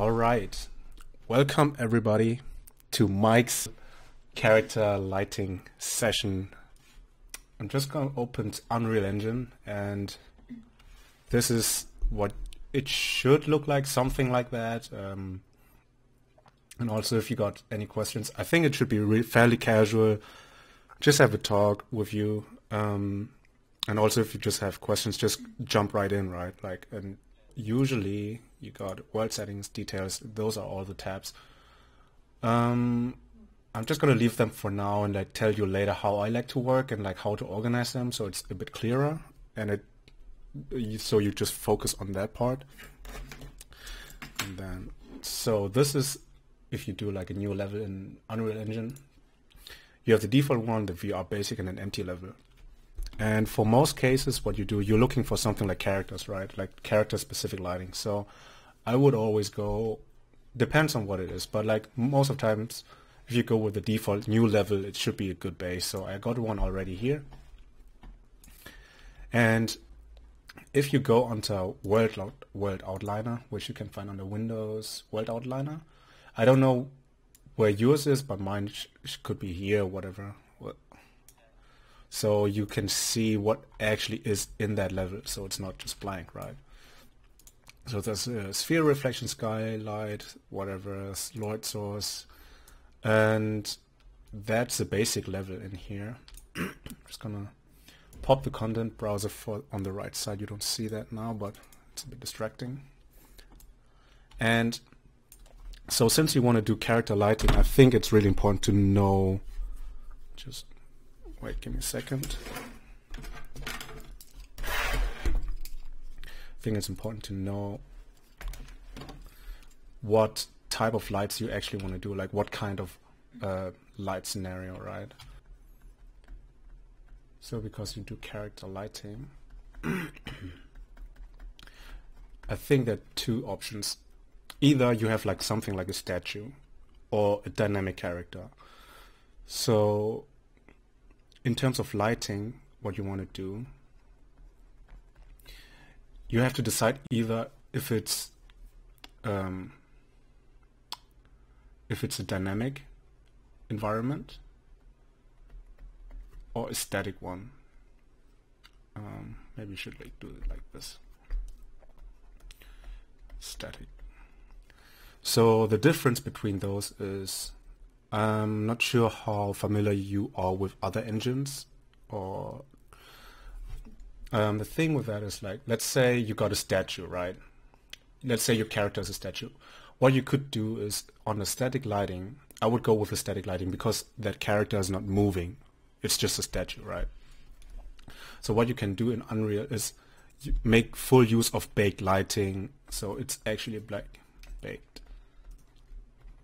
All right. Welcome everybody to Mike's character lighting session. I'm just going to open Unreal Engine, and this is what it should look like, something like that. And also, if you got any questions, I think it should be fairly casual. Just have a talk with you. And also, if you just have questions, just jump right in, right? And usually you got world settings, details. Those are all the tabs. I'm just gonna leave them for now and tell you later how I like to work and how to organize them, so it's a bit clearer, and so you just focus on that part. And then, so this is if you do a new level in Unreal Engine. You have the default one, the VR basic, and an empty level. And for most cases, what you do, you're looking for something like characters, right? Like character-specific lighting. So I would always go, depends on what it is, but most of the times, if you go with the default new level, it should be a good base. So I got one already here. And if you go onto World Outliner, which you can find under Windows World Outliner, I don't know where yours is, but mine could be here, whatever. So you can see what actually is in that level, so it's not just blank, right? So there's a sphere reflection, skylight, whatever, light source, and that's the basic level in here. Just gonna pop the content browser on the right side. You don't see that now, but it's a bit distracting. And so since you want to do character lighting, I think it's really important to know, just wait, give me a second. I think it's important to know what type of lights you actually want to do, what kind of light scenario, right? So because you do character lighting, I think there are two options. Either you have something like a statue or a dynamic character. So in terms of lighting, what you want to do, you have to decide either if it's a dynamic environment or a static one. Maybe you should do it like this. Static. So the difference between those is, I'm not sure how familiar you are with other engines, or the thing with that is let's say you got a statue, right? Let's say your character is a statue. What you could do is on the static lighting, I would go with the static lighting because that character is not moving. It's just a statue, right? So what you can do in Unreal is you make full use of baked lighting. So it's actually baked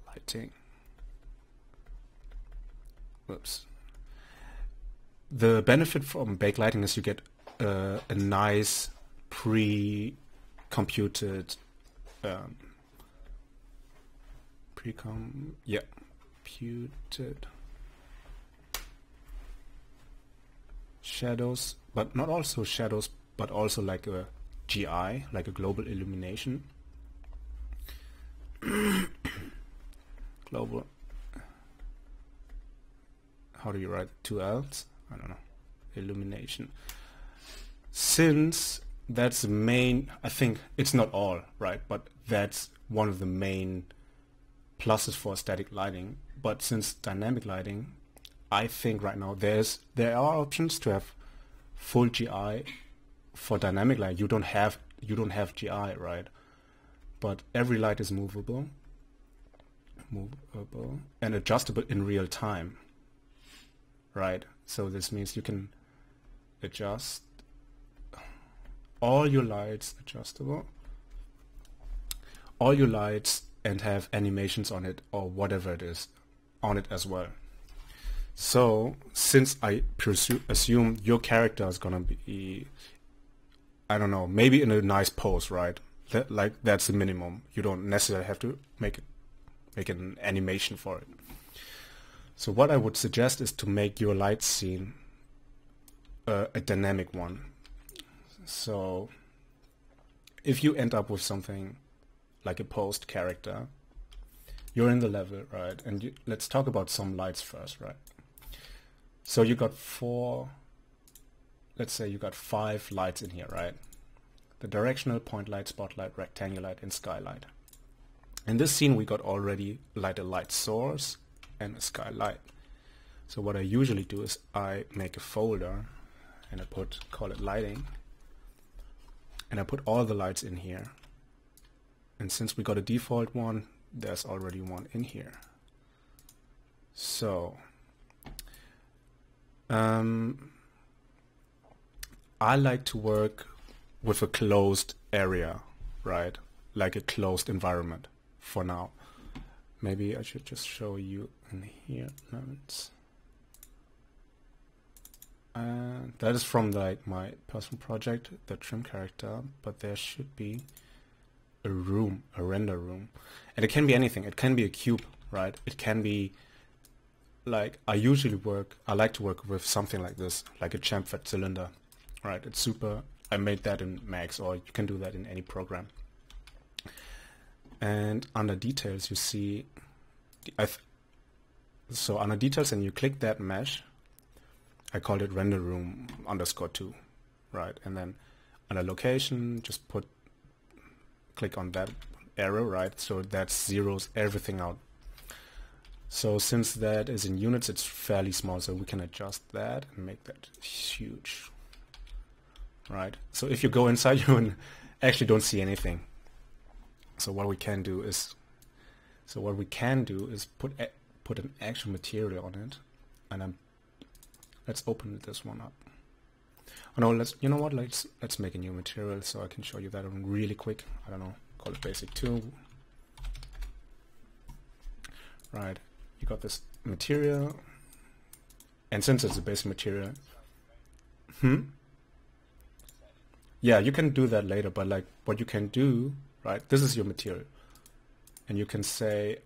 lighting. Whoops. The benefit from baked lighting is you get a nice pre-computed computed shadows, but not also shadows, but also a GI, a global illumination. Global, how do you write two L's? I don't know. Illumination. Since that's the main, I think it's not all, right? But that's one of the main pluses for static lighting. But since dynamic lighting, I think right now there are options to have full GI for dynamic light. You don't have GI, right? But every light is movable and adjustable in real time, right? So this means you can adjust all your lights, all your lights, and have animations on it or whatever it is on it as well. So since I assume your character is gonna be, I don't know, maybe in a nice pose, right? That's the minimum. You don't necessarily have to make an animation for it. So what I would suggest is to make your light scene a dynamic one. So if you end up with something like a post character. You're in the level, right? And let's talk about some lights first, right? So you got let's say you got 5 lights in here, right? The directional, point light, spotlight, rectangular light, and skylight. In this scene we got already a light source and a skylight. So what I usually do is I make a folder and I call it lighting, and I put all the lights in here. And since we got a default one, there's already one in here. So I like to work with a closed area, right? Like a closed environment for now. Maybe I should just show you in here. No, that is from like my personal project, the trim character, but there should be a room, a render room. And it can be anything. It can be a cube, right? It can be like, I like to work with something like this, like a chamfered cylinder, right? It's super, I made that in Max, or you can do that in any program. And under details you see, so under details, and you click that mesh, I called it render room _2, right? And then under location, just click on that arrow, right? So that zeroes everything out. So since that is in units, it's fairly small, so we can adjust that and make that huge, right? So if you go inside, you actually don't see anything. So what we can do is, put an actual material on it, and let's open this one up. Oh no, you know what? Let's make a new material so I can show you that one really quick. I don't know, call it basic 2. Right, you got this material, and since it's a basic material, yeah, you can do that later. But like, what you can do, right? This is your material, and you can say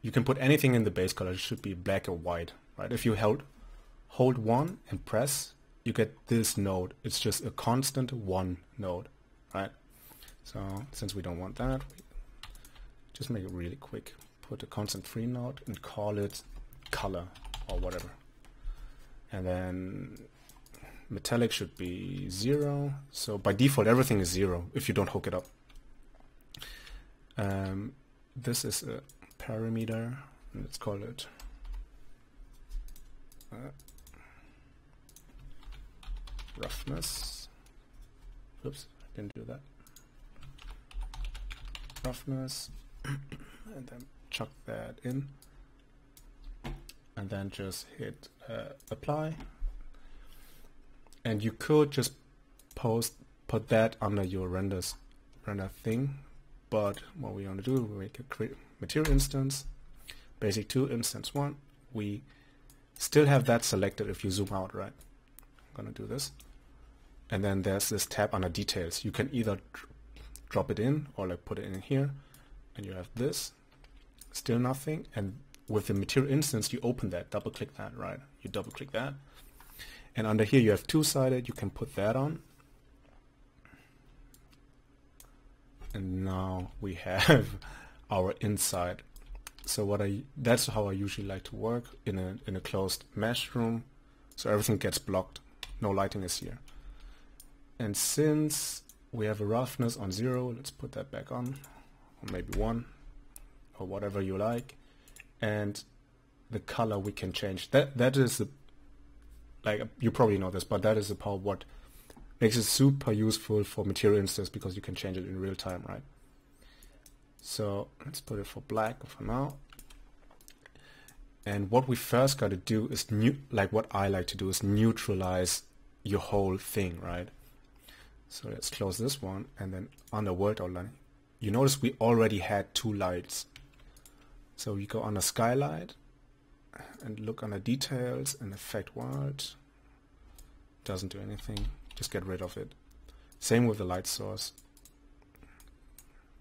you can put anything in the base color. It should be black or white, right? If you hold 1 and press, you get this node. It's just a constant 1 node, right? So since we don't want that, we just make it really quick. Put a constant 3 node and call it color or whatever. And then metallic should be 0. So by default everything is 0 if you don't hook it up. This is a parameter. Let's call it roughness. Oops, I didn't do that. Roughness, and then chuck that in, and then just hit apply. And you could just put that under your render thing, but what we want to do, we make a material instance, basic 2 instance 1. We still have that selected if you zoom out, right? I'm gonna do this, and then there's this tab under details. You can either drop it in or like put it in here, and you have this, still nothing. And with the material instance, you open that, double click that, right? You double click that, and under here you have 2-sided. You can put that on, and now we have our inside. So that's how I usually like to work in a closed mesh room. So everything gets blocked, no lighting is here. And since we have a roughness on 0, let's put that back on, or maybe 1, or whatever you like. And the color we can change. That is the, like, you probably know this, but that is the part what makes it super useful for material instance, because you can change it in real time, right? So let's put it for black for now. And what we first got to do is what I like to do is neutralize your whole thing, right? So let's close this one, and then under world outline, you notice we already had 2 lights. So we go under skylight and look under details and effect world. Doesn't do anything, just get rid of it. Same with the light source.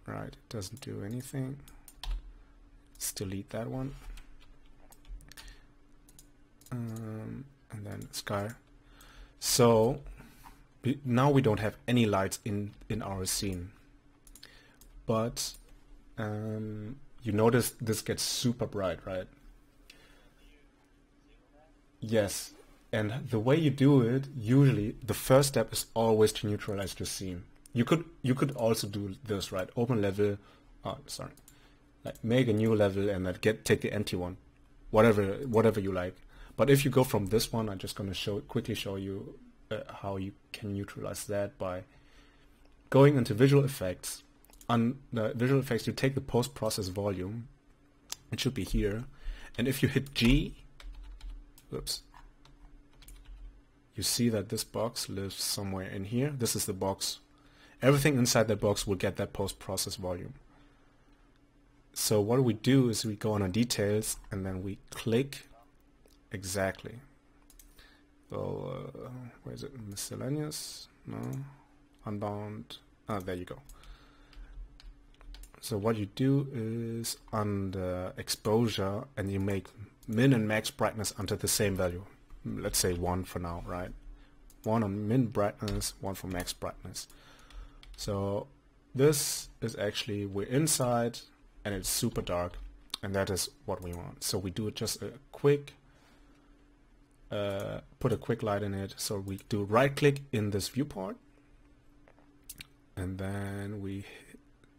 Right, it doesn't do anything. Let's delete that one. And then sky. So now we don't have any lights in our scene, but you notice this gets super bright, right? Yes. And the way you do it, usually the first step is always to neutralize your scene. You could also do this, right? Open level, sorry, like make a new level and then take the empty one, whatever you like. But if you go from this one, I'm just gonna quickly show you how you can neutralize that by going into visual effects. On the visual effects, you take the post-process volume. It should be here, and if you hit G, oops, you see that this box lives somewhere in here. This is the box. Everything inside that box will get that post-process volume. So what we do is we go on details and then we click exactly. So where is it? Miscellaneous? No. Unbound. Ah, there you go. So what you do is on the exposure, and you make min and max brightness under the same value. Let's say 1 for now, right? 1 on min brightness, 1 for max brightness. So this is actually, we're inside and it's super dark, and that is what we want. So we do just a quick, put a quick light in it. So we do right click in this viewport, and then we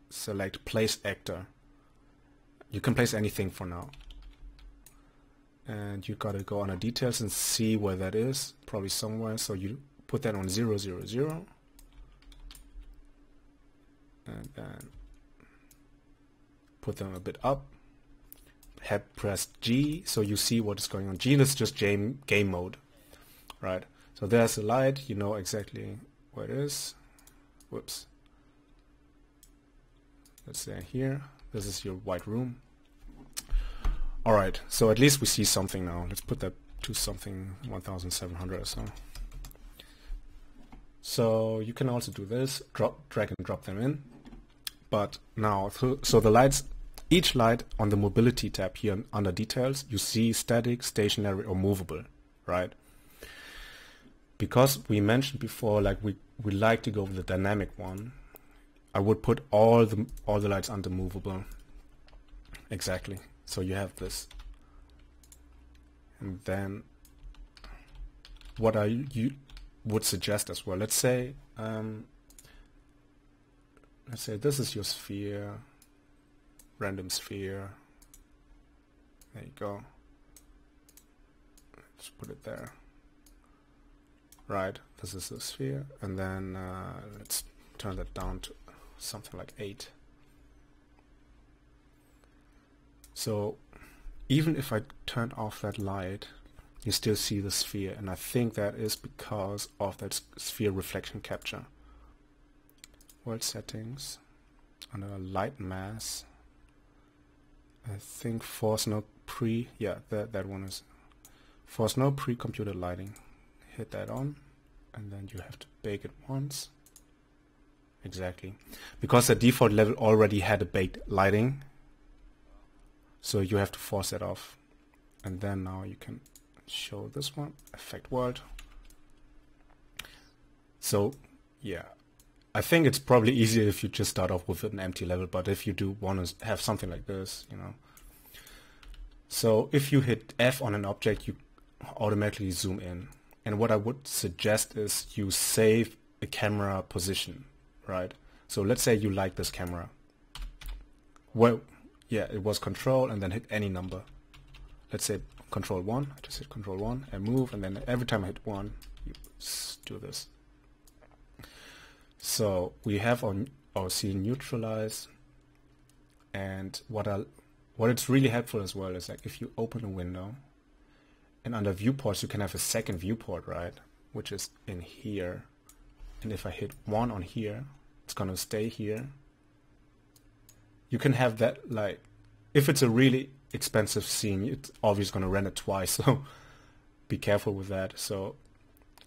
select place actor. You can place anything for now. And you gotta go on the details and see where that is, probably somewhere. So you put that on 0, 0, 0, and then put them a bit up. Press G so you see what is going on. G is just game mode, right? So there's a light, you know exactly where it is. Whoops. Let's say here, this is your white room. Alright, so at least we see something now. Let's put that to something 1700 or so. So you can also do this, drag and drop them in. But now, so the lights, each light on the mobility tab here under details, you see static, stationary or movable, right? Because we mentioned before, like we like to go with the dynamic one, I would put all the lights under movable. Exactly. So you have this, and then what you would suggest as well. Let's say this is your sphere, random sphere. There you go. Let's put it there. Right. This is the sphere, and then let's turn that down to something like 8. So even if I turn off that light, you still see the sphere, and I think that is because of that sphere reflection capture. World settings, under light mass, I think force no pre, yeah, that one is force no pre-computed lighting. Hit that on, and then you have to bake it once. Exactly, because the default level already had a baked lighting. So you have to force that off, and then now you can show this one, effect world. So yeah, I think it's probably easier if you just start off with an empty level, but if you do want to have something like this, you know. So if you hit F on an object, you automatically zoom in. And what I would suggest is you save a camera position, right? So let's say you like this camera. Well, yeah, it was control and then hit any number. Let's say control 1, I just hit control 1 and move, and then every time I hit 1, you do this. So we have our scene neutralize, and what it's really helpful as well is like if you open a window and under viewports you can have a second viewport, right, which is in here, and if I hit 1 on here, it's gonna stay here. You can have that, like, if it's a really expensive scene, it's obviously going to render twice, so be careful with that. So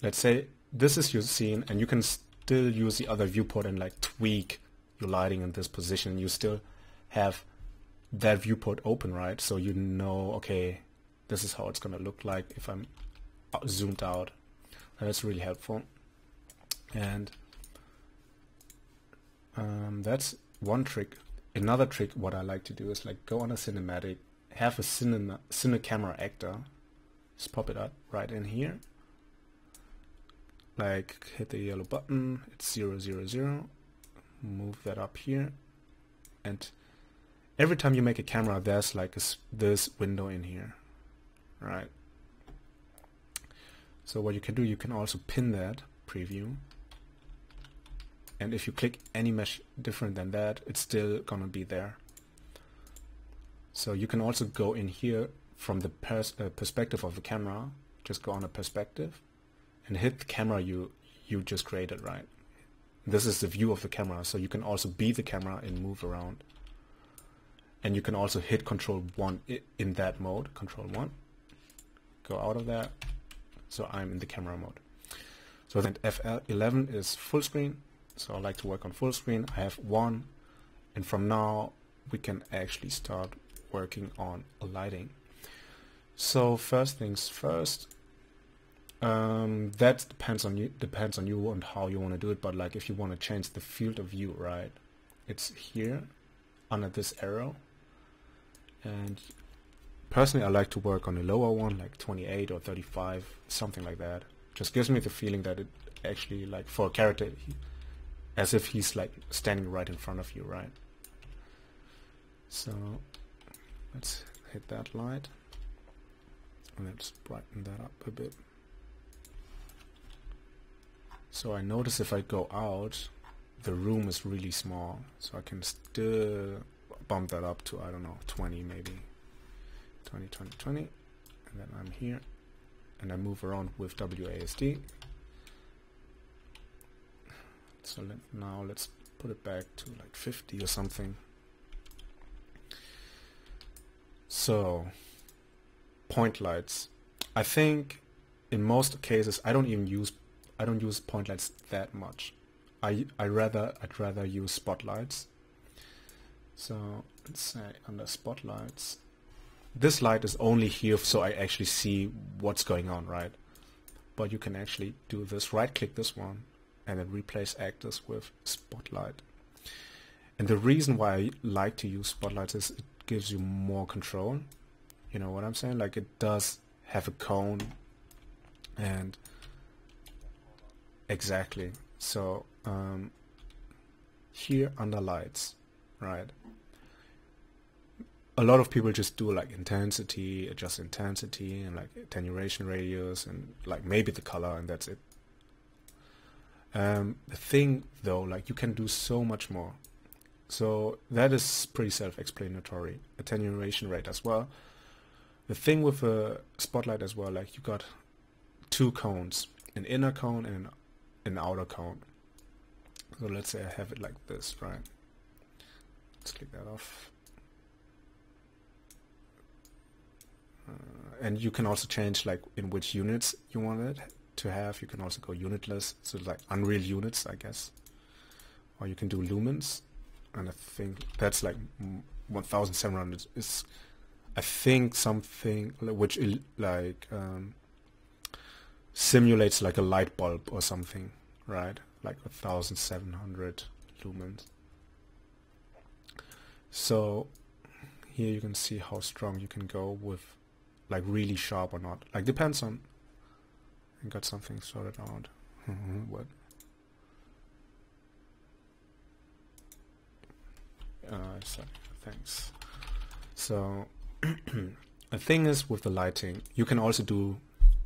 let's say this is your scene, and you can still use the other viewport and like tweak your lighting in this position. You still have that viewport open, right? So you know, okay, this is how it's going to look like if I'm zoomed out. That's really helpful. And that's one trick. another trick, what I like to do is like go on a cinematic, have a cine camera actor, just pop it up right in here, like hit the yellow button, it's 0, 0, 0, move that up here, and every time you make a camera, there's like this window in here, right? So what you can do, you can also pin that preview, and if you click any mesh different than that, it's still gonna be there. So you can also go in here from the perspective of the camera, just go on a perspective and hit the camera you just created, right? This is the view of the camera, so you can also be the camera and move around. And you can also hit Control 1 in that mode, Control 1, go out of that, so I'm in the camera mode. So then FL11 is full screen, so I like to work on full screen. I have 1, and from now we can actually start working on lighting. So first things first, that depends on you and how you want to do it, but like if you want to change the field of view, right, it's here under this arrow. And personally I like to work on a lower one, like 28 or 35, something like that. Just gives me the feeling that it actually, like for a character, as if he's like standing right in front of you, right? So let's hit that light and let's brighten that up a bit. So I notice if I go out, the room is really small, so I can still bump that up to, I don't know, 20 maybe, 20, 20, 20, and then I'm here, and I move around with WASD. So now let's put it back to like 50 or something. So point lights, I think in most cases I don't use point lights that much. I'd rather use spotlights. So let's say under spotlights, this light is only here so I actually see what's going on, right? But you can actually do this, right click this one and then replace actors with spotlight. And the reason why I like to use spotlights is it gives you more control. You know what I'm saying? Like it does have a cone, and exactly. So here under lights, right? A lot of people just do like intensity, adjust intensity, and like attenuation radius, and like maybe the color, and that's it. The thing though, like you can do so much more. So that is pretty self-explanatory. Attenuation rate as well. The thing with a spotlight as well, like you got two cones, an inner cone and an outer cone. So let's say I have it like this, right? Let's click that off. And you can also change like in which units you want it to have. You can also go unitless, so like Unreal units, I guess. Or you can do lumens, and I think that's like 1700 is, I think, something which like simulates like a light bulb or something, right? Like 1700 lumens. So here you can see how strong you can go with, like really sharp or not. Like depends on. I got something sorted out. What? Thanks. So the thing is with the lighting, you can also do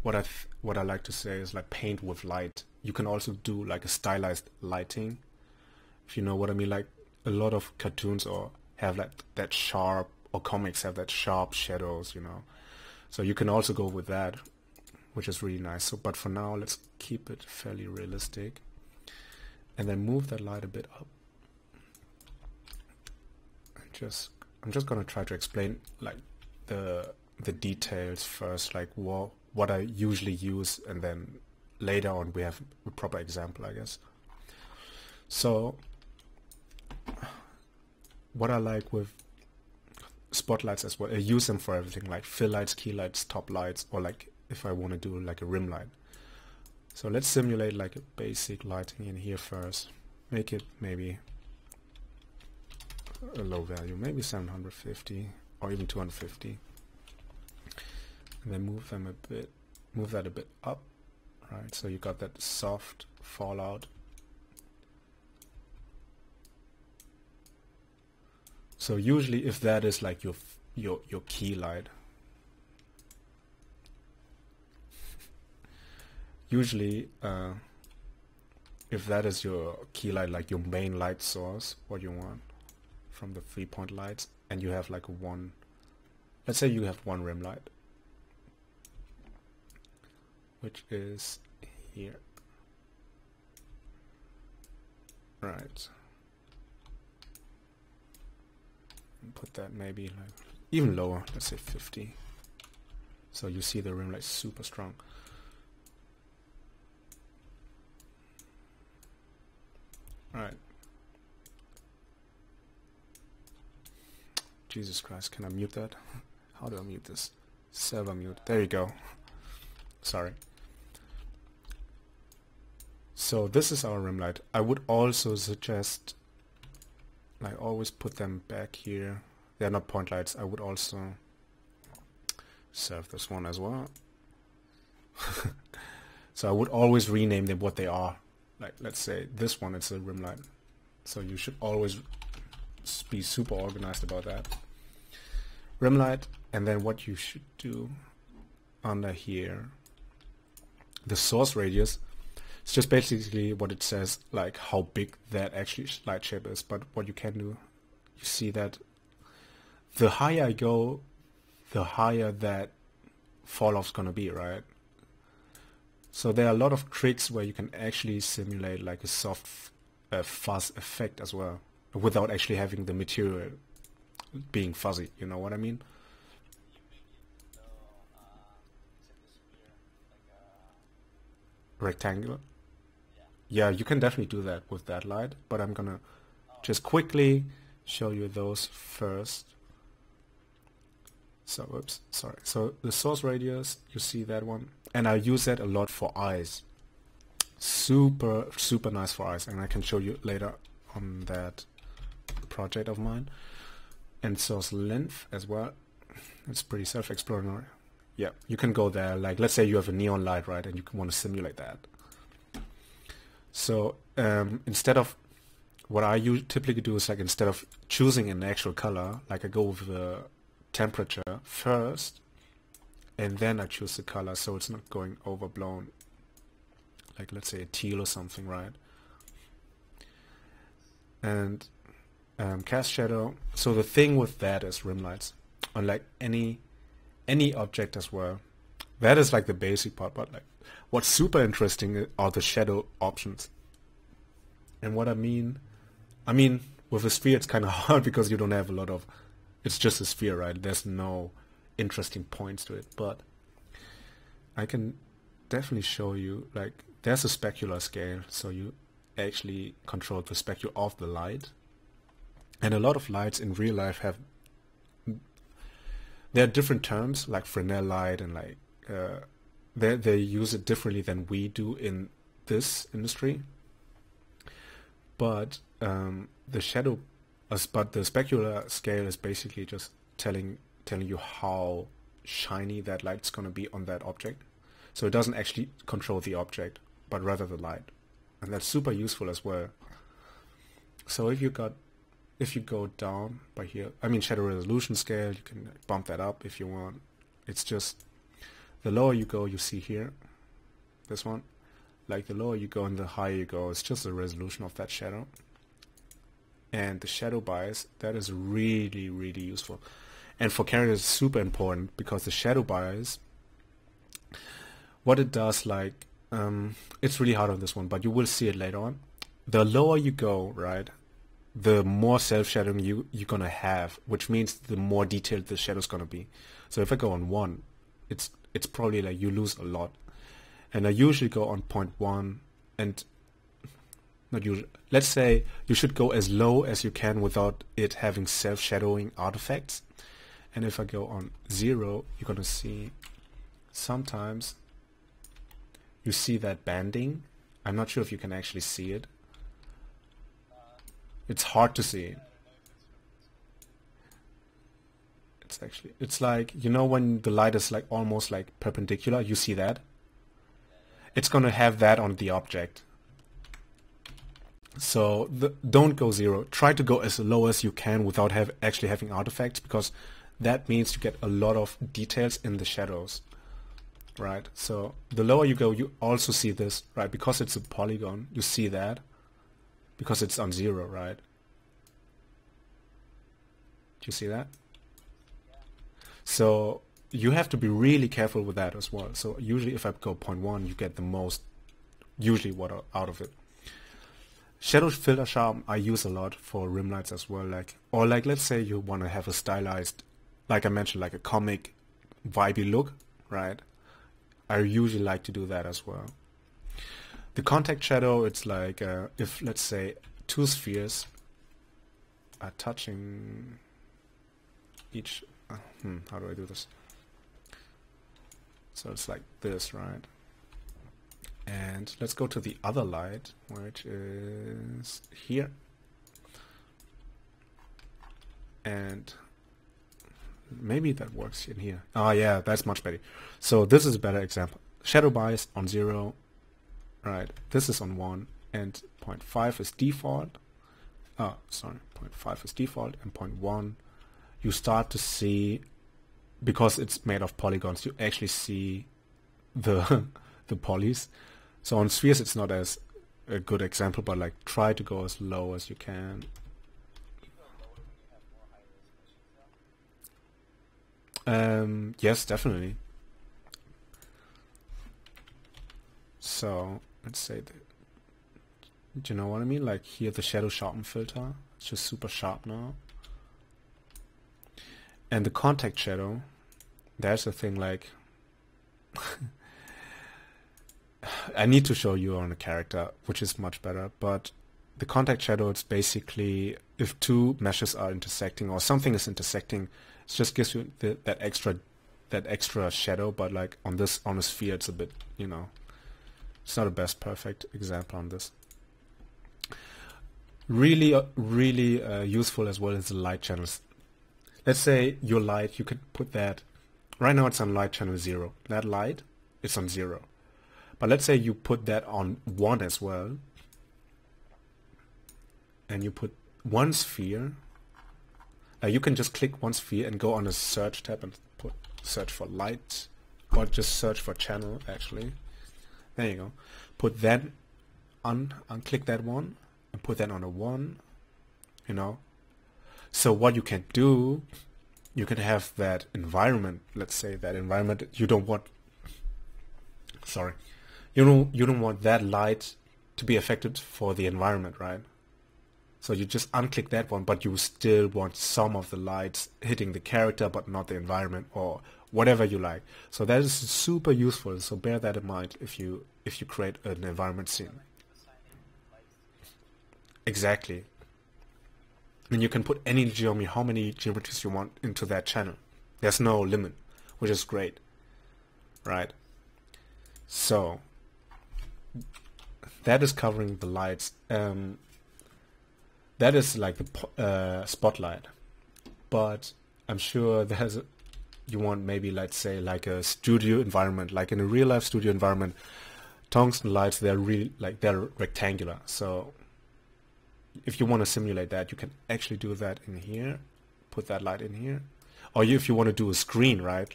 what I like to say is like paint with light. You can also do like a stylized lighting, if you know what I mean. Like a lot of cartoons or have like that sharp, or comics have that sharp shadows, you know. So you can also go with that, which is really nice. So, but for now, let's keep it fairly realistic, and then move that light a bit up. I'm just gonna try to explain like the details first, like what I usually use, and then later on we have a proper example, I guess. So what I like with spotlights as well, I use them for everything, like fill lights, key lights, top lights, or like if I want to do like a rim light. So let's simulate like a basic lighting in here first. Make it maybe a low value, maybe 750 or even 250, and then move that a bit up, right? So you got that soft fallout. So usually if that is like your key light, usually if that is your key light, like your main light source, what you want from the 3-point lights, and you have like one, let's say you have one rim light, which is here, right? And put that maybe like even lower, let's say 50. So you see the rim light super strong. Alright. Jesus Christ, can I mute that? How do I mute this? Server mute. There you go. Sorry. So this is our rim light. I would also suggest, like, always put them back here. They're not point lights. I would also serve this one as well. So I would always rename them what they are. Like, let's say this one, it's a rim light. So you should always be super organized about that. Rim light, and then what you should do under here, the source radius, it's just basically what it says, like how big that actually light shape is. But what you can do, you see that the higher I go, the higher that fall off's gonna be, right? So there are a lot of tricks where you can actually simulate like a soft fuzz effect as well, without actually having the material being fuzzy, you know what I mean? Rectangular? Yeah, you can definitely do that with that light, but I'm gonna just quickly show you those first. So, oops, sorry. So the source radius, you see that one, and I use that a lot for eyes. Super nice for eyes, and I can show you later on that project of mine. And source length as well. It's pretty self-explanatory. Yeah, you can go there. Like, let's say you have a neon light, right, and you want to simulate that. So instead of what I typically do is, like, instead of choosing an actual color, like I go with the temperature first, and then I choose the color, so it's not going overblown. Like, let's say a teal or something, right? And cast shadow. So the thing with that is rim lights, unlike any object as well. That is like the basic part, but like what's super interesting are the shadow options. And what I mean with a sphere it's kind of hard because you don't have a lot of, it's just a sphere, right? There's no interesting points to it, but I can definitely show you, like, there's a specular scale, so you actually control the specular of the light. And a lot of lights in real life have, there are different terms like Fresnel light, and like they use it differently than we do in this industry. But the specular scale is basically just telling you how shiny that light's going to be on that object. So it doesn't actually control the object, but rather the light, and that's super useful as well. So if you go down by here, I mean shadow resolution scale, you can bump that up if you want. It's just the lower you go, you see here, this one, like the lower you go and the higher you go, it's just the resolution of that shadow. And the shadow bias, that is really useful. And for characters, it's super important, because the shadow bias, what it does, like, it's really hard on this one, but you will see it later on. The lower you go, right, the more self-shadowing you're gonna have, which means the more detailed the shadow's gonna be. So if I go on 1, it's probably like you lose a lot. And I usually go on 0.1, and not usually, let's say you should go as low as you can without it having self-shadowing artifacts. And if I go on 0, you're gonna see sometimes you see that banding. I'm not sure if you can actually see it. It's hard to see. lights actually. It's like, you know, when the light is like almost like perpendicular, you see that? It's gonna have that on the object. So don't go 0. Try to go as low as you can without actually having artifacts, because that means you get a lot of details in the shadows, right? So the lower you go, you also see this, right? Because it's a polygon, you see that because it's on 0, right? Do you see that? So you have to be really careful with that as well. So usually if I go 0.1, you get the most, usually what out of it. Shadow filter sharpen I use a lot for rim lights as well, or let's say you want to have a stylized, like I mentioned, like a comic vibey look, right? I usually like to do that as well. The contact shadow, it's like if let's say 2 spheres are touching each, how do I do this? So it's like this, right? And let's go to the other light, which is here. And maybe that works in here. Oh yeah, that's much better. So this is a better example. Shadow bias on 0, right? This is on 1, and 0.5 is default. Oh, sorry, 0.5 is default, and 0.1 you start to see, because it's made of polygons, you actually see the the polys. So on spheres it's not as a good example, but like try to go as low as you can. Yes, definitely. So let's say that, do you know what I mean? Like here, the shadow sharpen filter, it's just super sharp now. And the contact shadow, there's a thing like I need to show you on a character, which is much better, but the contact shadow, it's basically if 2 meshes are intersecting or something is intersecting, it just gives you that extra shadow, but like on a sphere it's a bit, you know, it's not a best perfect example on this. Really useful as well as the light channels. Let's say your light, you could put that, right now it's on light channel 0. That light, it's on 0. But let's say you put that on 1 as well, and you put 1 sphere. You can just click 1 sphere and go on a search tab and put search for light, or just search for channel actually. There you go. Put that on, unclick that one, and put that on a 1, you know. So what you can do, you can have that environment, let's say that environment, you don't want, sorry, you don't want that light to be affected for the environment, right? So you just unclick that one, but you still want some of the lights hitting the character but not the environment, or whatever you like. So that is super useful, so bear that in mind if you create an environment scene. Exactly. And you can put any geometry, how many geometries you want into that channel. There's no limit, which is great, right? So that is covering the lights. That is like the spotlight, but I'm sure you want maybe, let's say, like a studio environment, like in a real life studio environment. Tungsten lights, they're rectangular. So if you want to simulate that, you can actually do that in here, put that light in here, or if you want to do a screen, right?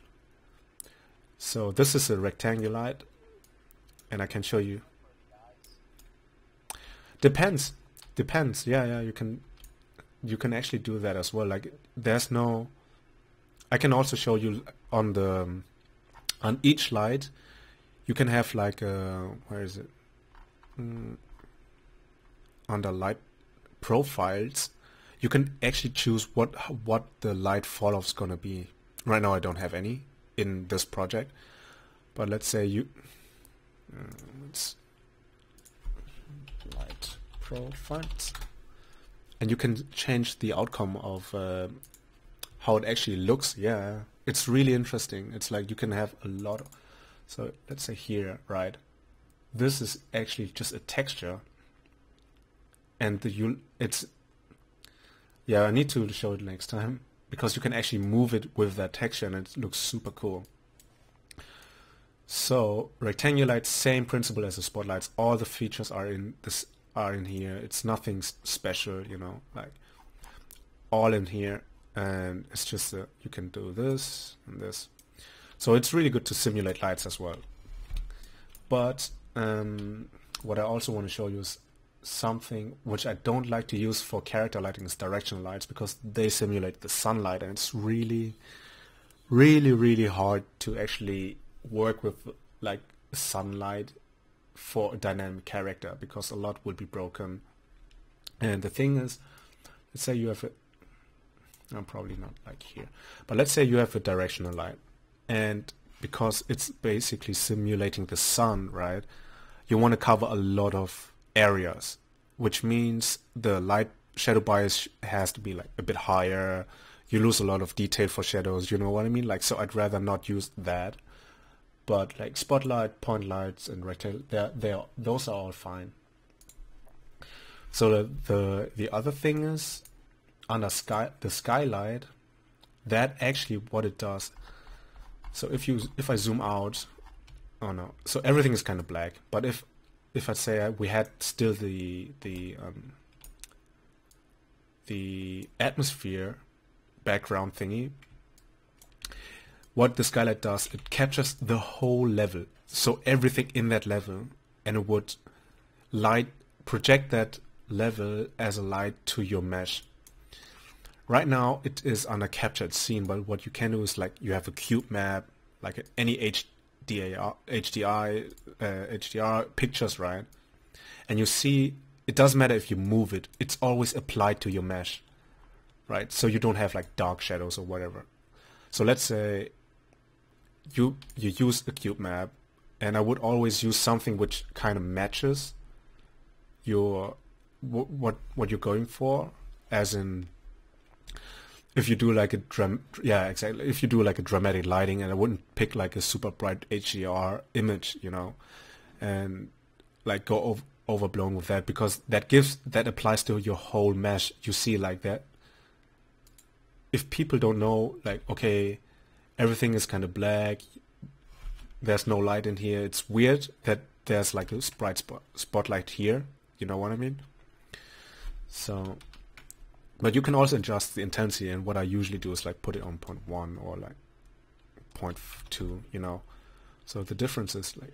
So this is a rectangular light, and I can show you. Depends. Yeah, you can actually do that as well. Like there's no, I can also show you on each light you can have like a, where is it, under light profiles you can actually choose what the light fall off is gonna be. Right now I don't have any in this project, but let's say you let's light profiles, and you can change the outcome of how it actually looks. Yeah, it's really interesting. It's like you can have a lot of, so let's say here, right, this is actually just a texture, and yeah, I need to show it next time because you can actually move it with that texture and it looks super cool. So rectangular light, same principle as the spotlights. All the features are in here. It's nothing special, you know, like all in here, and it's just you can do this and this. So it's really good to simulate lights as well. But what I also want to show you is something which I don't like to use for character lighting is directional lights, because they simulate the sunlight, and it's really hard to actually work with like sunlight for a dynamic character, because a lot will be broken. And the thing is, let's say you have I'm probably not like here, but let's say you have a directional light, and because it's basically simulating the sun, right, you want to cover a lot of areas, which means the light shadow bias has to be like a bit higher. You lose a lot of detail for shadows, you know what I mean? Like, so I'd rather not use that. But like spotlight, point lights, and rectangle, those are all fine. So the other thing is, under the skylight, that actually what it does. So if I zoom out, oh no, so everything is kind of black. But if I say we had still the atmosphere background thingy, what the skylight does, it captures the whole level, so everything in that level, and it would project that level as a light to your mesh. Right now it is under captured scene, but what you can do is, like, you have a cube map, like any HDR pictures, right? And you see, it doesn't matter if you move it, it's always applied to your mesh, right? So you don't have like dark shadows or whatever. So let's say you use a cube map, and I would always use something which kind of matches your what you're going for, as in, if you do like a if you do like a dramatic lighting, and I wouldn't pick like a super bright HDR image, you know, and like go overblown with that, because that applies to your whole mesh. You see, like, that if people don't know, like, okay, everything is kind of black, there's no light in here, it's weird that there's like a bright spotlight here, you know what I mean? So, but you can also adjust the intensity, and what I usually do is like put it on 0.1 or like 0.2, you know. So the difference is like,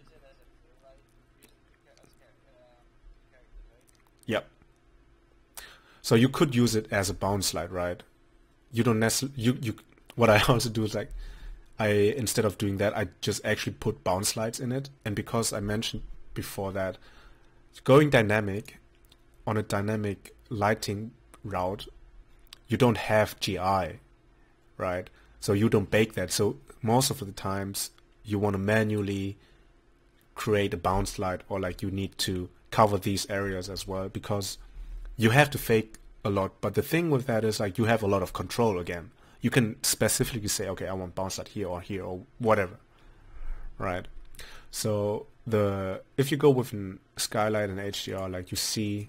yep. So you could use it as a bounce light, right? You don't necessarily, what I also do is, like, instead of doing that, I just actually put bounce lights in it. And because I mentioned before that going dynamic on a dynamic lighting route, you don't have GI, right? So you don't bake that. So most of the times you want to manually create a bounce light, or like you need to cover these areas as well, because you have to fake a lot. But the thing with that is, like, you have a lot of control again. You can specifically say, okay, I want bounce light here or whatever, right? So if you go with an skylight and HDR, like, you see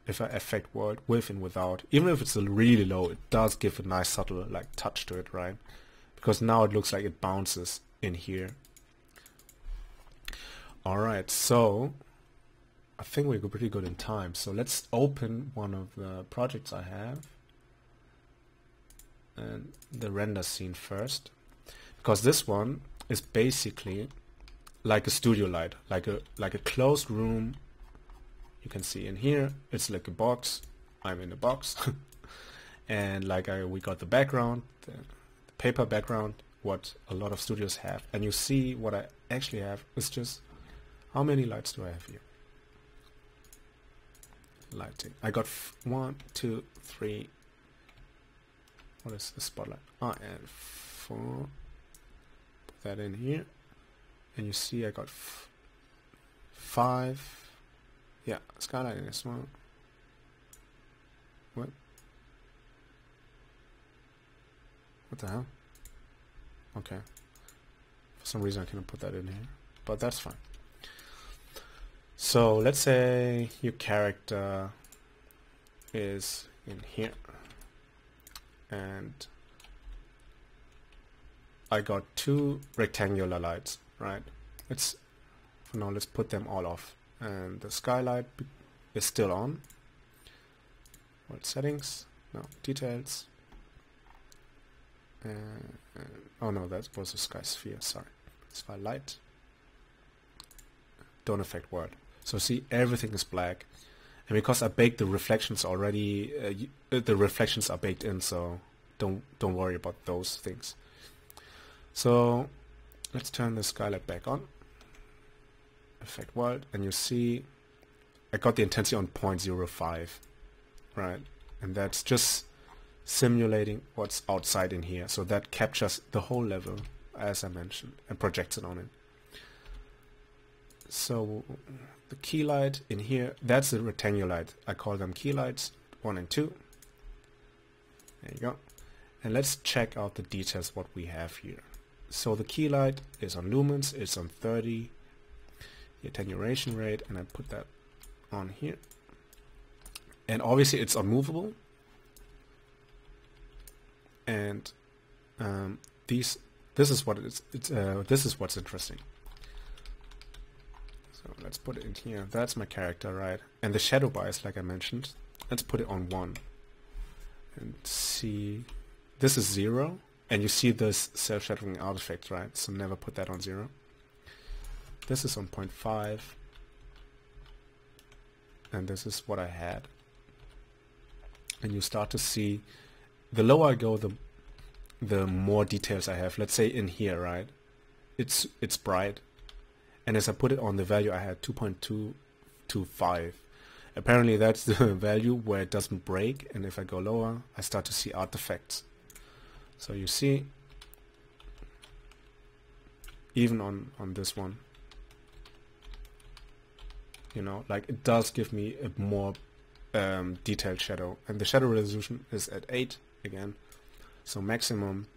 if I affect world with and without, even if it's really low, it does give a nice subtle like touch to it, right? Because now it looks like it bounces in here. Alright, so I think we're pretty good in time. So let's open one of the projects I have, and the render scene first, because this one is basically like a studio light, like a closed room. You can see in here, it's like a box. I'm in a box. And like we got the background, the paper background, what a lot of studios have. And you see what I actually have is just, how many lights do I have here? Lighting. I got 1, 2, 3. What is the spotlight? And 4. Put that in here. And you see I got 5. Yeah, skylighting as well. What? What the hell? Okay. For some reason I cannot put that in here, but that's fine. So let's say your character is in here, and I got two rectangular lights, right? For now, let's put them all off. And the skylight is still on. What settings? No, details. Oh no, that was a sky sphere, sorry. Sky light. Don't affect world. So see, everything is black. And because I baked the reflections already, the reflections are baked in, so don't worry about those things. So let's turn the skylight back on. Affect world, and you see I got the intensity on 0.05, right? And that's just simulating what's outside in here. So that captures the whole level, as I mentioned, and projects it on it. So the key light in here, that's the rectangular light. I call them key lights 1 and 2. There you go. And let's check out the details what we have here. So the key light is on lumens, it's on 30, the attenuation rate, and I put that on here. And obviously it's unmovable. And this is what this is what's interesting. So let's put it in here. That's my character, right? And the shadow bias, like I mentioned, let's put it on 1. And see, this is 0. And you see this self-shadowing artifact, right? So never put that on 0. This is on 0.5. And this is what I had. And you start to see, the lower I go, the more details I have. Let's say in here, right? It's bright. And as I put it on the value, I had 2.225. Apparently that's the value where it doesn't break. And if I go lower, I start to see artifacts. So you see, even on this one, you know, like it does give me a more detailed shadow. And the shadow resolution is at 8 again. So maximum.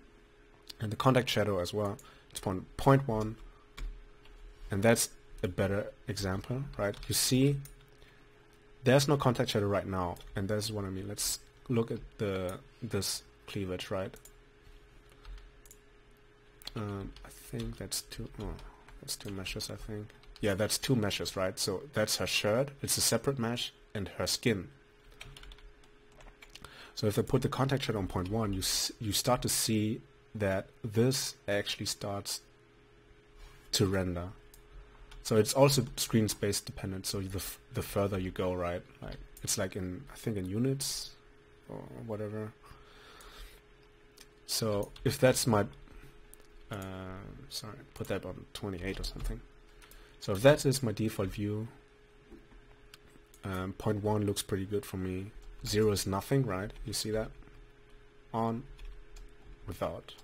And the contact shadow as well, it's 0.1. And that's a better example, right? You see, there's no contact shadow right now. And that's what I mean. Let's look at this cleavage, right? I think that's two meshes, I think. Yeah, that's 2 meshes, right? So that's her shirt, it's a separate mesh, and her skin. So if I put the contact shadow on 0.1, you start to see that this actually starts to render. So it's also screen space dependent, so the further you go, right? Like it's like in, I think in units or whatever. So if that's my sorry, put that on 28 or something. So if that is my default view, 0.1 looks pretty good for me. 0 is nothing, right? You see that? On, without.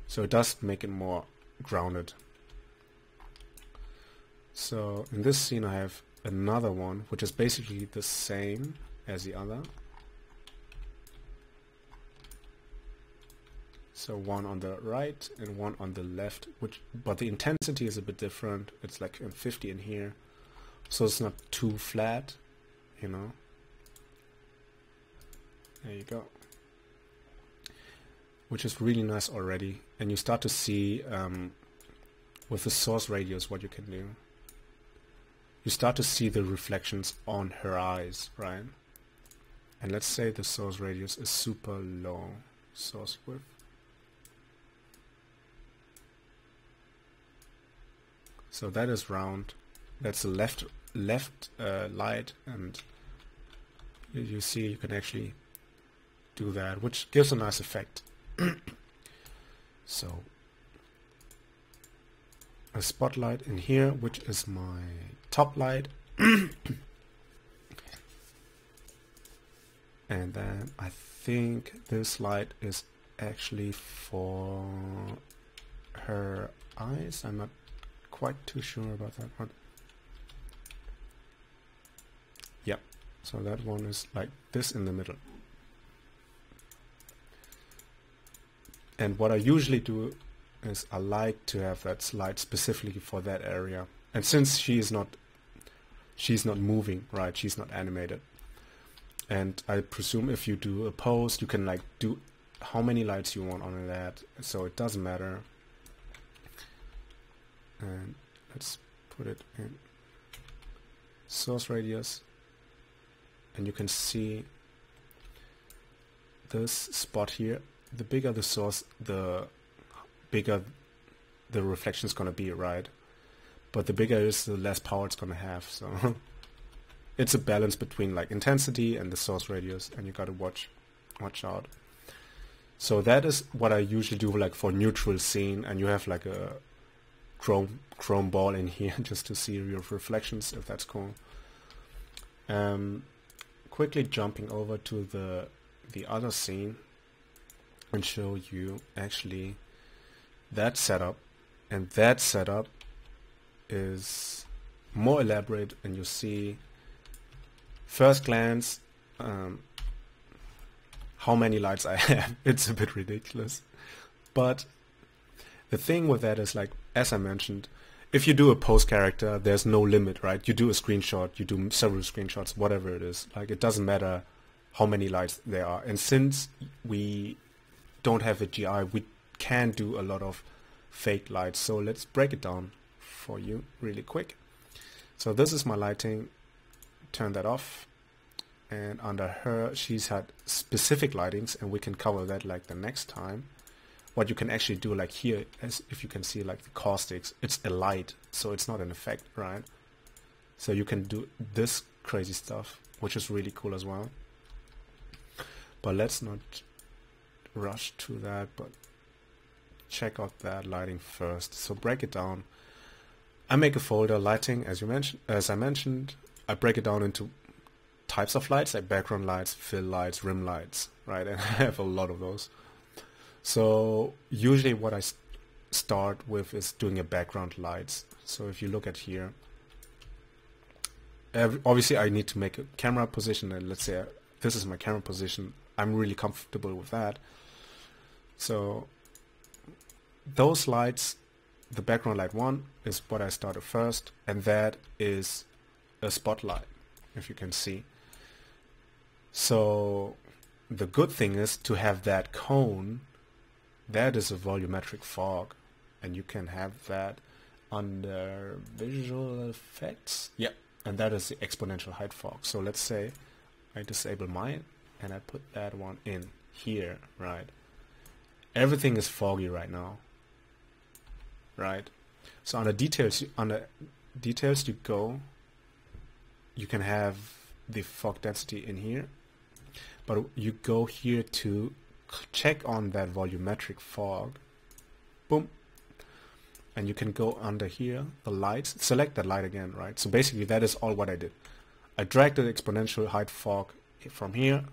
So it does make it more grounded. So in this scene I have another one, which is basically the same as the other. So one on the right and one on the left, but the intensity is a bit different. It's like 50 in here, so it's not too flat, you know. There you go. Which is really nice already, and you start to see with the source radius what you can do. You start to see the reflections on her eyes, right? And let's say the source radius is super low. Source width. So that is round. That's the left light, and you see you can actually do that, which gives a nice effect. So a spotlight in here, which is my top light. And then I think this light is actually for her eyes. I'm not quite too sure about that one. Yep, so that one is like this in the middle. And what I usually do is I like to have that slide specifically for that area. And since she's not moving, right? She's not animated. And I presume if you do a pose, you can like do how many lights you want on that, so it doesn't matter. And let's put it in source radius, and you can see this spot here. The bigger the source, the bigger the reflection is going to be, right? But the bigger it is, the less power it's going to have. So it's a balance between like intensity and the source radius, and you got to watch out. So that is what I usually do, like for neutral scene, and you have like a chrome ball in here just to see your reflections, if that's cool. Quickly jumping over to the other scene and show you actually that setup, and that setup is more elaborate, and you see first glance how many lights I have. It's a bit ridiculous, but the thing with that is, like, as I mentioned, if you do a pose character, there's no limit, right? You do a screenshot, you do several screenshots, whatever it is, like, it doesn't matter how many lights there are. And since we don't have a GI, we can do a lot of fake lights. So let's break it down for you really quick. So this is my lighting. Turn that off, and under her she's had specific lightings, and we can cover that like the next time. What you can actually do, like here, as if you can see, like the caustics, it's a light, so it's not an effect, right? So you can do this crazy stuff, which is really cool as well. But let's not rush to that, but check out that lighting first. So break it down. I make a folder lighting, as I mentioned. I break it down into types of lights, like background lights, fill lights, rim lights, right? And I have a lot of those. So usually what I start with is doing a background lights. So if you look at here, obviously I need to make a camera position, and let's say this is my camera position. I'm really comfortable with that. So those lights, the background light 1 is what I started first, and that is a spotlight, if you can see. So the good thing is to have that cone, that is a volumetric fog, and you can have that under visual effects. Yeah, and that is the exponential height fog. So let's say I disable mine and I put that one in here, right? Everything is foggy right now, right? So under details, you go, you can have the fog density in here, but you go here to check on that volumetric fog, boom, and you can go under here, the lights, select that light again, right? So basically that is all what I did. I dragged the exponential height fog from here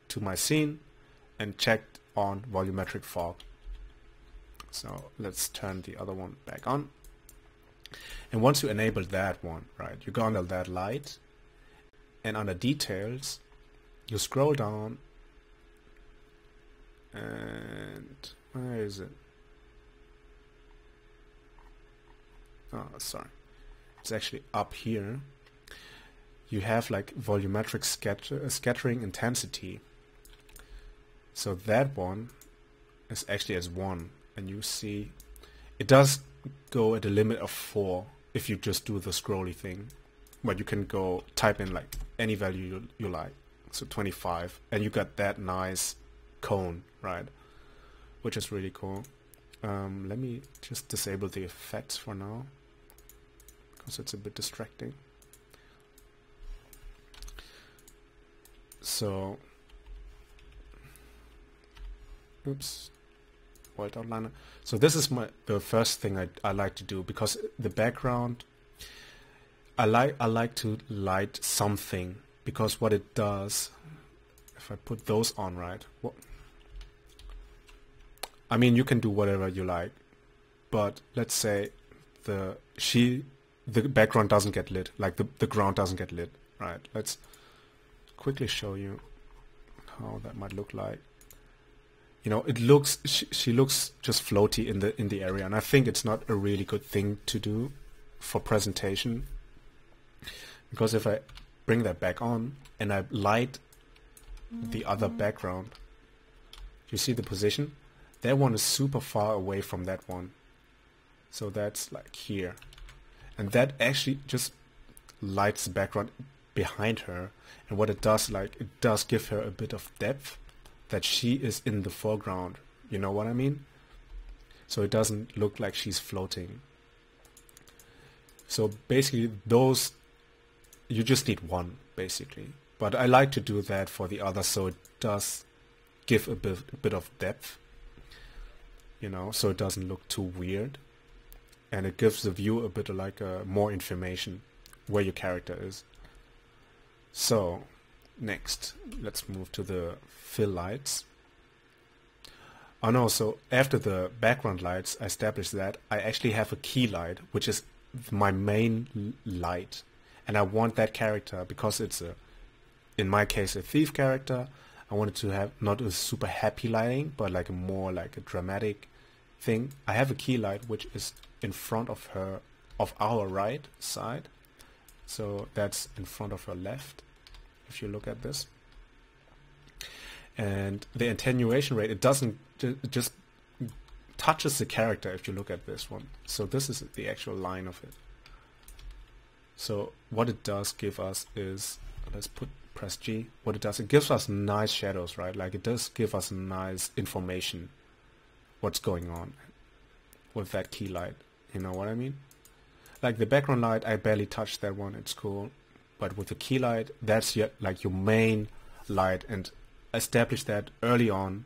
to my scene and checked on volumetric fog. So let's turn the other one back on. And once you enable that one, right, you go under that light, and under details, you scroll down, and where is it? Oh, sorry. It's actually up here. You have like volumetric scattering intensity. So that one is actually as 1, and you see it does go at a limit of 4 if you just do the scrolly thing, but you can go type in like any value you like, so 25, and you got that nice cone, right? Which is really cool. Let me just disable the effects for now because it's a bit distracting. So oops, white outliner. So this is the first thing I like to do, because the background, I like to light something, because what it does, if I put those on, right, I mean, you can do whatever you like, but let's say the background doesn't get lit, like the ground doesn't get lit, right? Let's quickly show you how that might look like. You know, it looks, she looks just floaty in the area, and I think it's not a really good thing to do for presentation, because if I bring that back on and I light the other background, You see the position? That one is super far away from that one. So that's like here. And that actually just lights the background behind her. And what it does, like, it does give her a bit of depth that she is in the foreground. You know what I mean? So it doesn't look like she's floating. So basically those, you just need one basically. But I like to do that for the others, so it does give a bit of depth, you know, so it doesn't look too weird. And it gives the viewer a bit of like more information where your character is. So next, let's move to the fill lights. Oh no, so after the background lights, I established that I actually have a key light, which is my main light. And I want that character, because it's in my case, a thief character, I wanted to have not a super happy lighting, but like a more like a dramatic thing. I have a key light which is in front of her, of our right side. So that's in front of her left, if you look at this. And the attenuation rate, it doesn't, it just touches the character if you look at this one. So this is the actual line of it. So what it does give us is, let's press G. What it does, it gives us nice shadows, right? Like it does give us nice information what's going on with that key light. You know what I mean? Like the background light, I barely touched that one, it's cool. But with the key light, that's like your main light, and establish that early on.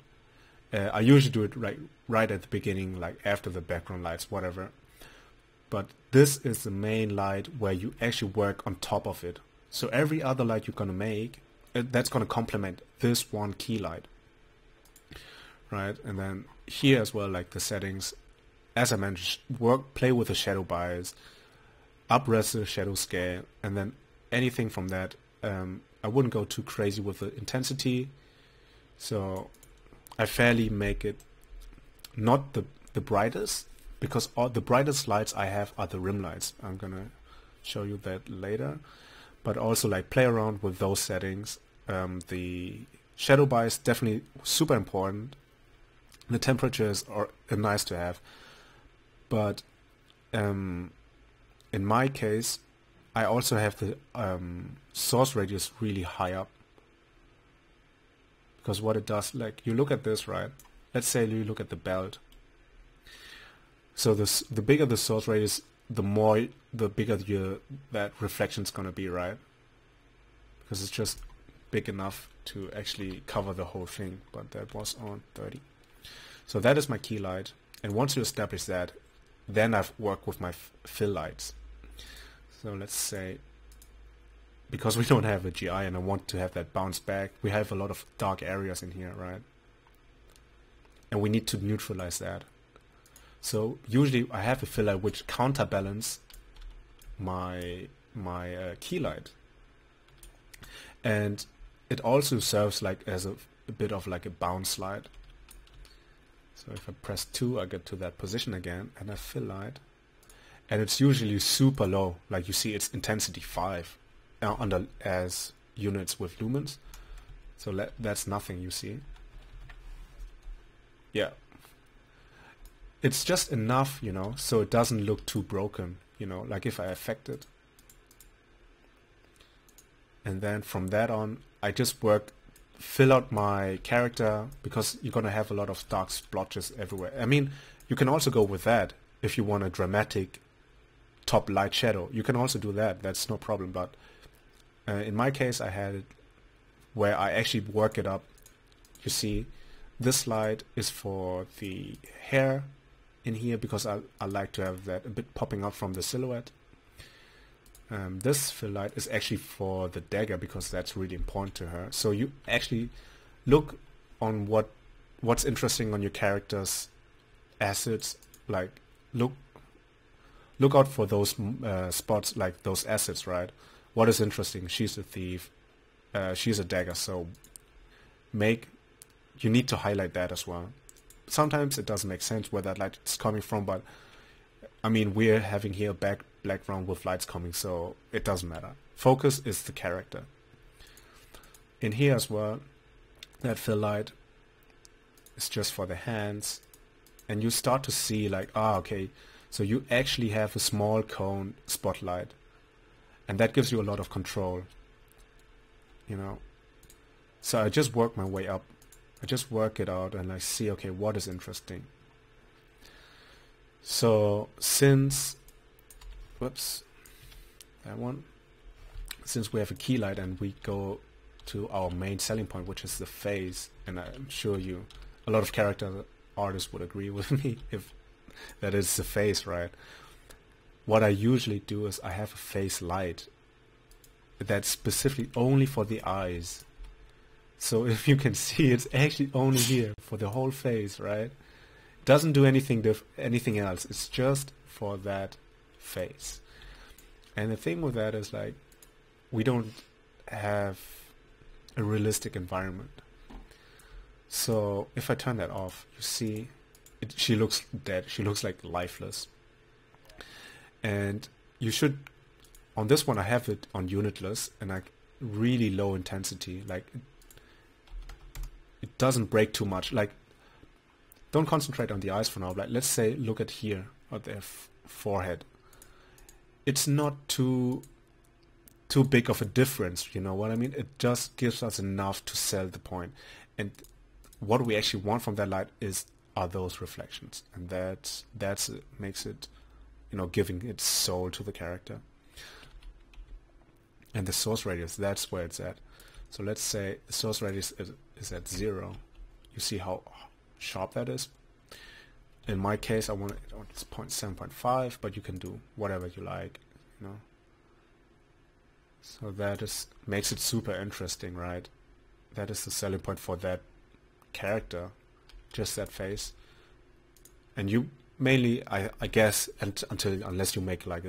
I usually do it right at the beginning, like after the background lights, whatever. But this is the main light where you actually work on top of it. So every other light you're gonna make, that's gonna complement this one key light, right? And then here as well, like the settings, as I mentioned, play with the shadow bias, up-res the shadow scale, and then anything from that. I wouldn't go too crazy with the intensity, so I fairly make it not the brightest, because all the brightest lights I have are the rim lights. I'm gonna show you that later. But also like play around with those settings. The shadow bias definitely super important. The temperatures are nice to have, but in my case, I also have the source radius really high up, because what it does, like you look at this, right? Let's say you look at the belt. So the bigger the source radius, the bigger that reflection's gonna be, right? Because it's just big enough to actually cover the whole thing. But that was on 30. So that is my key light, and once you establish that, then I've worked with my fill lights. So let's say, because we don't have a GI and I want to have that bounce back, we have a lot of dark areas in here, right? And we need to neutralize that. So usually I have a fill light which counterbalance my key light, and it also serves like as a bit of like a bounce light. So if I press 2, I get to that position again, and I fill light, and it's usually super low. Like you see, it's intensity 5 under as units with lumens. So that's nothing, you see. Yeah. It's just enough, you know, so it doesn't look too broken, you know, like if I affect it. And then from that on, I just fill out my character, because you're going to have a lot of dark splotches everywhere. I mean, you can also go with that if you want a dramatic top light shadow. You can also do that, that's no problem. But in my case, I had it where I actually work it up. You see, this light is for the hair in here, because I like to have that a bit popping up from the silhouette. This fill light is actually for the dagger, because that's really important to her. So you actually look on what's interesting on your character's assets. Like look out for those spots, like those assets, right? What is interesting? She's a thief. She's a dagger. So you need to highlight that as well. Sometimes it doesn't make sense where that light is coming from, but I mean, we're having here a background with lights coming, so it doesn't matter. Focus is the character. In here as well, that fill light is just for the hands, and you start to see like, okay, so you actually have a small cone spotlight, and that gives you a lot of control, you know. So I just work my way up. I just work it out and I see, okay, what is interesting. So since, whoops, that one, since we have a key light and we go to our main selling point, which is the face, and I'm sure a lot of character artists would agree with me if that is the face, right? What I usually do is I have a face light that's specifically only for the eyes. So if you can see, it's actually only here for the whole face, right? Doesn't do anything else. It's just for that face. And the thing with that is like, we don't have a realistic environment. So if I turn that off, you see, she looks dead. She looks like lifeless. And you should, on this one, I have it on unitless and like really low intensity. Like it doesn't break too much. Like, don't concentrate on the eyes for now. Like, let's say, look at here, at their forehead. It's not too big of a difference, you know what I mean? It just gives us enough to sell the point. And what we actually want from that light are those reflections, and that's it, makes it, you know, giving its soul to the character. And the source radius, that's where it's at. So let's say the source radius is at 0. You see how sharp that is? In my case, I want it on 7.5, but you can do whatever you like, you know. So that makes it super interesting, right? That is the selling point for that character, just that face. And you mainly, I guess, unless you make like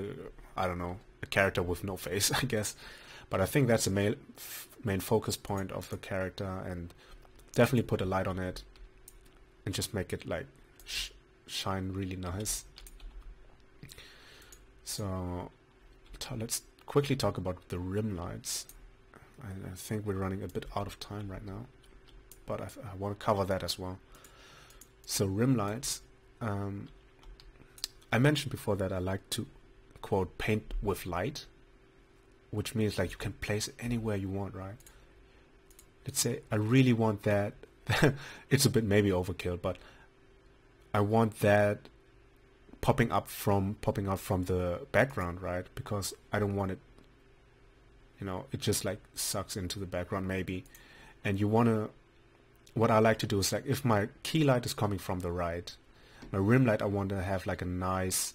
a character with no face, I guess. But I think that's the main focus point of the character, and definitely put a light on it and just make it like shine really nice. So let's quickly talk about the rim lights. I think we're running a bit out of time right now, but I want to cover that as well. So rim lights, I mentioned before that I like to, quote, paint with light, which means like you can place it anywhere you want, right? Let's say I really want that. It's a bit maybe overkill, but I want that popping out from the background, right? Because I don't want it, you know, it just like sucks into the background maybe. And what I like to do is like, if my key light is coming from the right, my rim light, I want to have like a nice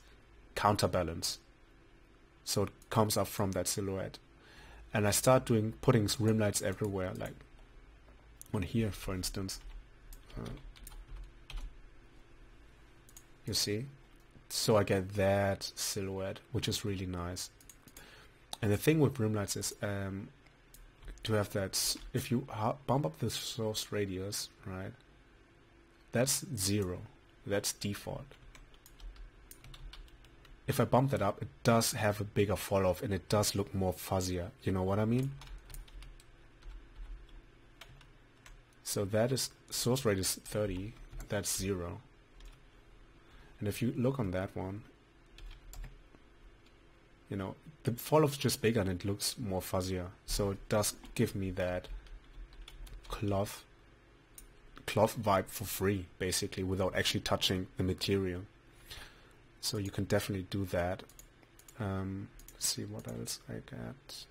counterbalance, so it comes up from that silhouette. And I start putting rim lights everywhere, like on here, for instance. You see? So I get that silhouette, which is really nice. And the thing with rim lights is to have that, if you bump up the source radius, right, that's 0. That's default. If I bump that up, it does have a bigger fall off and it does look more fuzzier. You know what I mean? So that is source radius 30. That's 0. And if you look on that one, you know, the fall off is just bigger and it looks more fuzzier. So it does give me that cloth vibe for free, basically, without actually touching the material. So you can definitely do that. Let's see what else I got.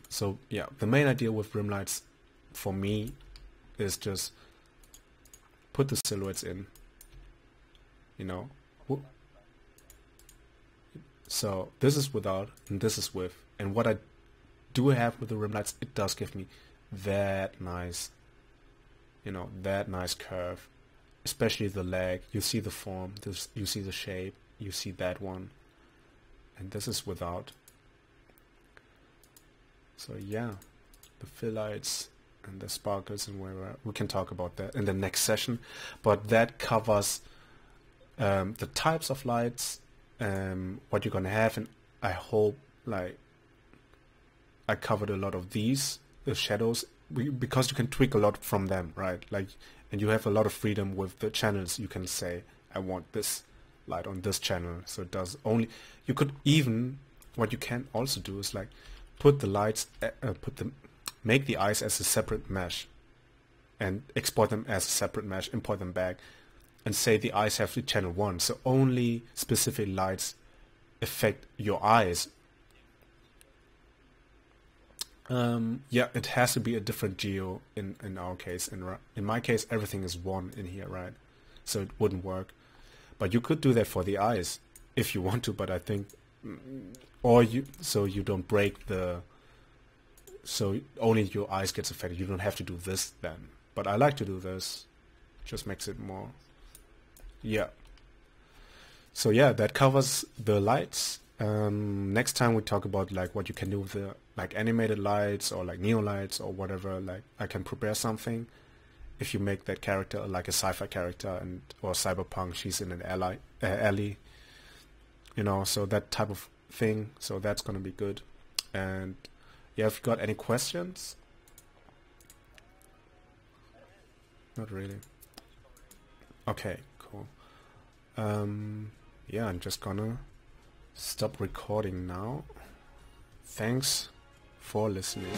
So yeah, the main idea with rim lights for me is just put the silhouettes in, you know. So this is without and this is with. And what I do have with the rim lights, it does give me that nice, you know, that nice curve. Especially the leg, you see the form, you see the shape, you see that one, and this is without. So yeah, the fill lights and the sparkles, and we can talk about that in the next session, but that covers the types of lights, what you're gonna have, and I hope like I covered a lot of these, the shadows because you can tweak a lot from them, right? Like, and you have a lot of freedom with the channels. You can say, I want this light on this channel, so it does only. You could even, what you can also do is like put the lights, make the eyes as a separate mesh, and export them as a separate mesh, import them back, and say the eyes have the channel 1, so only specific lights affect your eyes. Yeah, it has to be a different geo in our case. In my case, everything is 1 in here, right? So it wouldn't work. But you could do that for the eyes if you want to, but I think, so you don't break so only your eyes gets affected. You don't have to do this then. But I like to do this. Just makes it more, yeah. So yeah, that covers the lights. Next time we talk about like what you can do with the like animated lights or like neon lights or whatever. Like I can prepare something. If you make that character like a sci-fi character or cyberpunk, she's in an alley, you know, so that type of thing. So that's gonna be good. And yeah, if you got any questions? Not really. Okay, cool. Yeah, I'm just gonna stop recording now. Thanks for listening.